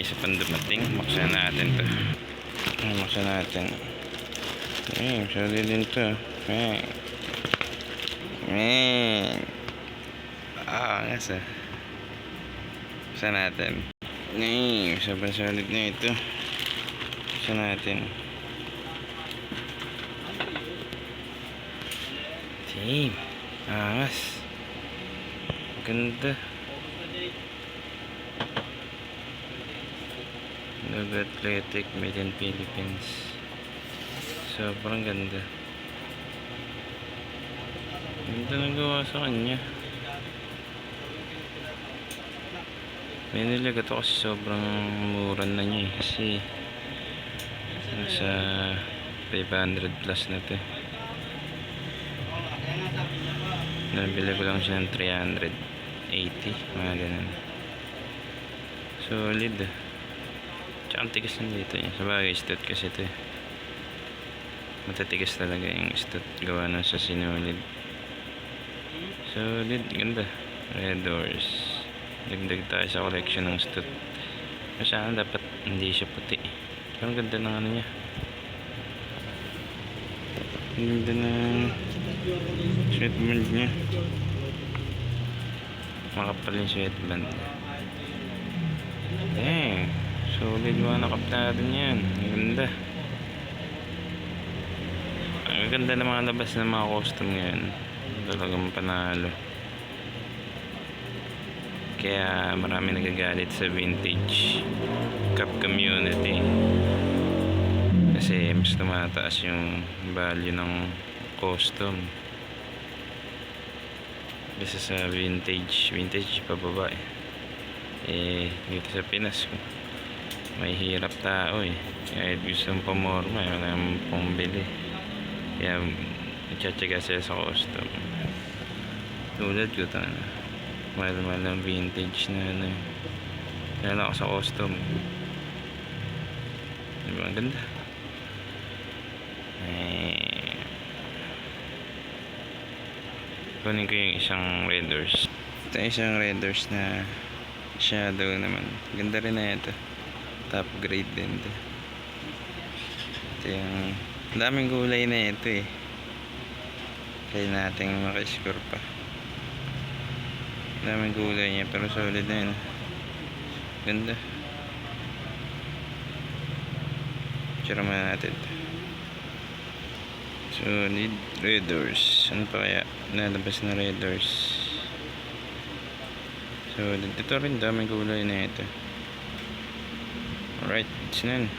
isa pang dumating. Buksan natin to. Buksan natin. Sorry din to. Angas ah. Buksan natin. Sobrang solid na ito. Buksan natin. Angas. Ganda. Logo Athletic, made in Philippines. Sobrang ganda. Ganda ng gawa sa kanya. May nilagat ako kasi sobrang mura na niya kasi nasa 500 plus na to. Nabili ko lang siya ng 380, mga ganun. Solid ah. Tsaka ang tigas na dito niya. Sabagay stud kasi ito eh. Matatigas talaga yung stud gawa na sa sinulid. Solid, ganda. Red doors. Dagdag tayo sa collection ng stud. Sana dapat hindi siya puti. Pero ang ganda ng ano niya. Ang ganda ng sweatband niya. Makapal yung sweatband. Solid mga nakap natin yan. Ang ganda. Ang ganda ng mga labas ng mga custom ngayon. Talagang panalo. Kaya marami nagagalit sa vintage cup community kasi mas tumataas yung value ng custom kasi sa vintage pababa dito sa Pinas may hirap tao kahit gusto mong pamorma wala mong pambili kaya nagtsatsaga sila sa custom tulad ko mahal ng vintage na lalo ako sa custom diba ang ganda kunin ko yung isang red doors. Ito isang red doors na shadow naman. Ganda rin na ito. Top grade din ito. Ito yung daming gulay na ito kaya natin makiscore pa. Daming gulay niya pero solid na yun. Ganda. Tsura muna natin ito. Solid red doors. Ano pa kaya nalabas na red doors? So dito rin daming gulay na ito. Alright, it's none.